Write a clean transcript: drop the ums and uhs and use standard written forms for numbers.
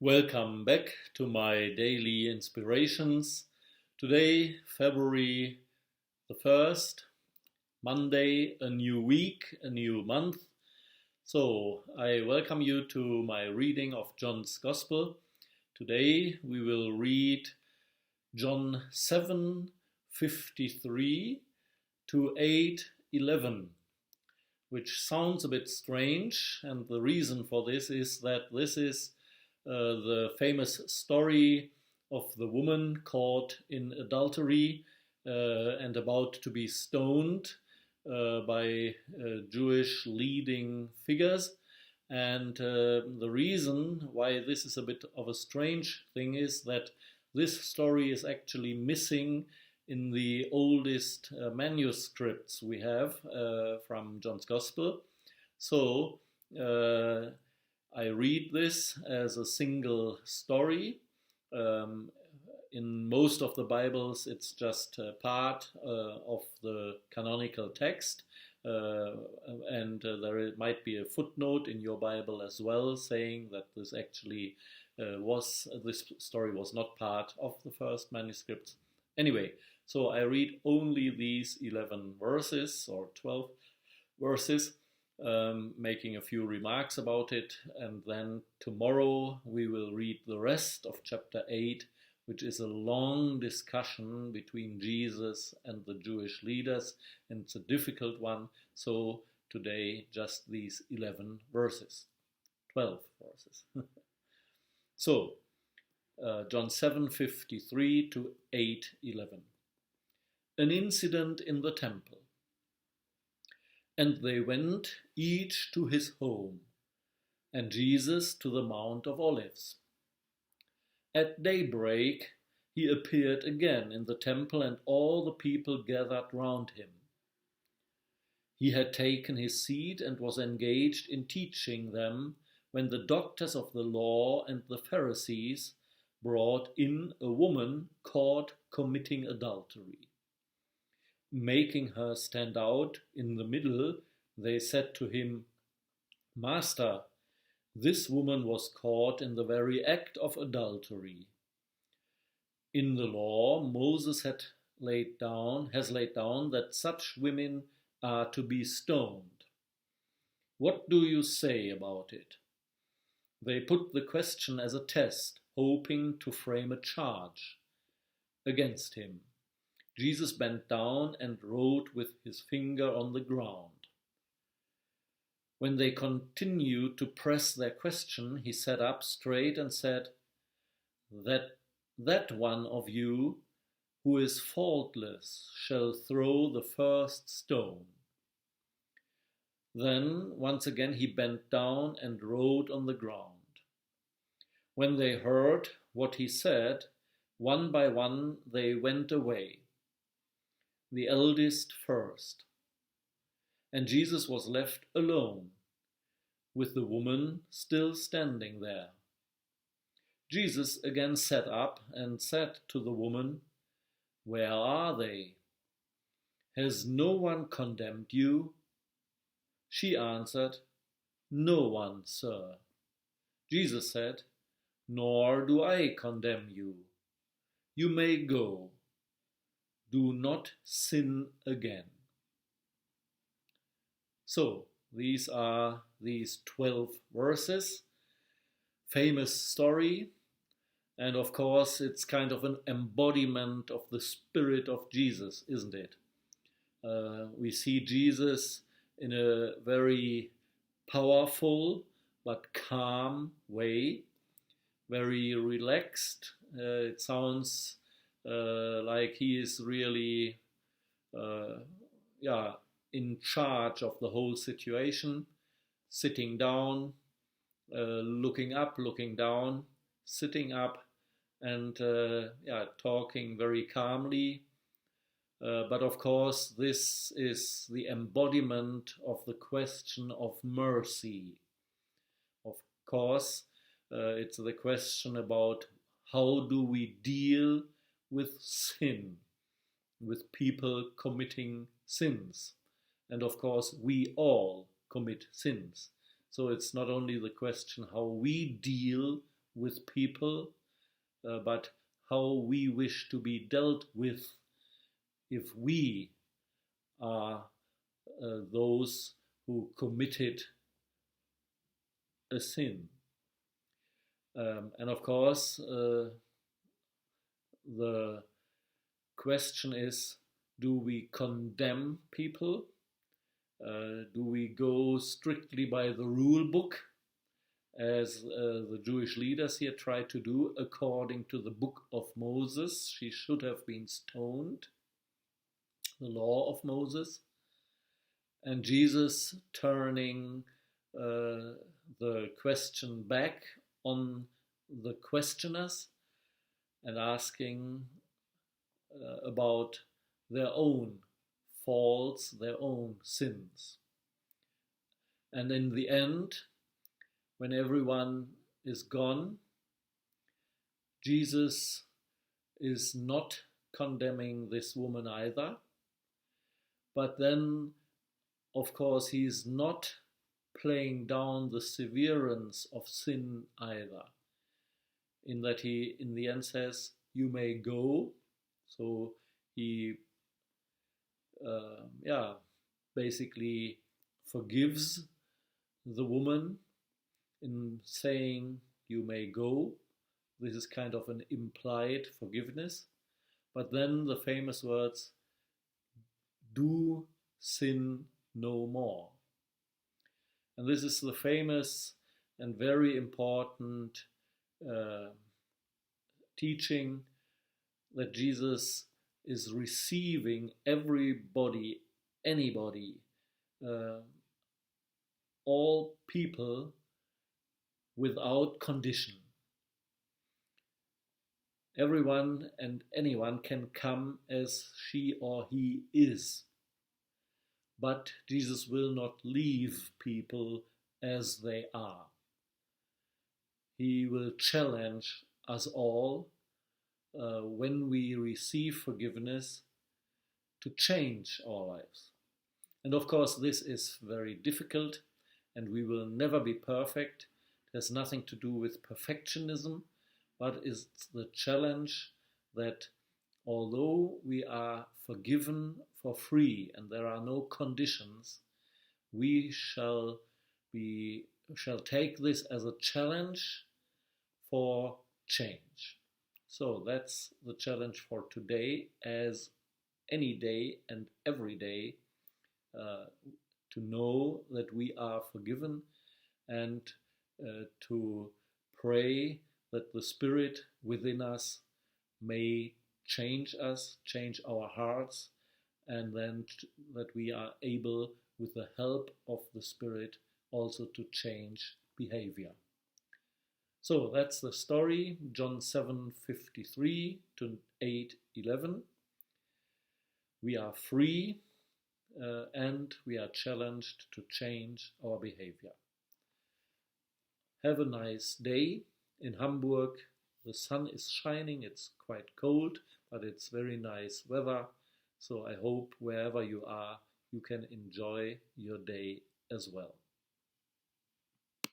Welcome back to my daily inspirations. Today, February the 1st, Monday, a new week, a new month. So, I welcome you to my reading of John's Gospel. Today, we will read John 7:53 to 8:11, which sounds a bit strange, and the reason for this is that this is the famous story of the woman caught in adultery and about to be stoned by Jewish leading figures. And the reason why this is a bit of a strange thing is that this story is actually missing in the oldest manuscripts we have from John's Gospel. So I read this as a single story. In most of the Bibles, it's just part of the canonical text, and there might be a footnote in your Bible as well, saying that this actually this story was not part of the first manuscripts. Anyway, so I read only these 11 verses or 12 verses. Making a few remarks about it, and then tomorrow we will read the rest of chapter 8, which is a long discussion between Jesus and the Jewish leaders, and it's a difficult one. So today, just these 11 verses, 12 verses. So, John 7:53 to 8:11. An incident in the temple. And they went each to his home, and Jesus to the Mount of Olives. At daybreak he appeared again in the temple, and all the people gathered round him. He had taken his seat and was engaged in teaching them when the doctors of the law and the Pharisees brought in a woman caught committing adultery. Making her stand out in the middle, they said to him, "Master, this woman was caught in the very act of adultery. In the law, Moses has laid down that such women are to be stoned. What do you say about it?" They put the question as a test, hoping to frame a charge against him. Jesus bent down and wrote with his finger on the ground. When they continued to press their question, he sat up straight and said, that one of you who is faultless shall throw the first stone." Then once again he bent down and wrote on the ground. When they heard what he said, one by one they went away, the eldest first. And Jesus was left alone, with the woman still standing there. Jesus again sat up and said to the woman, "Where are they? Has no one condemned you?" She answered, "No one, sir." Jesus said, "Nor do I condemn you. You may go. Do not sin again." So, these are these 12 verses. Famous story. And of course, it's kind of an embodiment of the spirit of Jesus, isn't it? We see Jesus in a very powerful but calm way, very relaxed. It sounds like he is really in charge of the whole situation, sitting down, looking up, looking down, sitting up, and talking very calmly. But of course, this is the embodiment of the question of mercy. Of course, it's the question about how do we deal with sin, with people committing sins. And of course, we all commit sins. So it's not only the question how we deal with people, but how we wish to be dealt with if we are those who committed a sin. And of course, the question is, do we condemn people? Do we go strictly by the rule book, as the Jewish leaders here try to do, according to the book of Moses? She should have been stoned, the law of Moses. And Jesus turning the question back on the questioners and asking about their own faults, their own sins. And in the end, when everyone is gone, Jesus is not condemning this woman either, but then, of course, he is not playing down the severance of sin either, in that he in the end says, you may go. So he basically forgives the woman in saying, you may go. This is kind of an implied forgiveness. But then the famous words, do sin no more. And this is the famous and very important teaching that Jesus is receiving everybody, anybody, all people without condition. Everyone and anyone can come as she or he is. But Jesus will not leave people as they are. He will challenge us all when we receive forgiveness to change our lives. And of course, this is very difficult, and we will never be perfect. It has nothing to do with perfectionism, but it's the challenge that although we are forgiven for free and there are no conditions, we shall take this as a challenge for change. So that's the challenge for today, as any day and every day, to know that we are forgiven, and to pray that the Spirit within us may change us, change our hearts, and then that we are able, with the help of the Spirit, also to change behavior. So that's the story, John 7:53 to 8:11. We are free and we are challenged to change our behavior. Have a nice day. In Hamburg, the sun is shining. It's quite cold, but it's very nice weather. So I hope wherever you are, you can enjoy your day as well.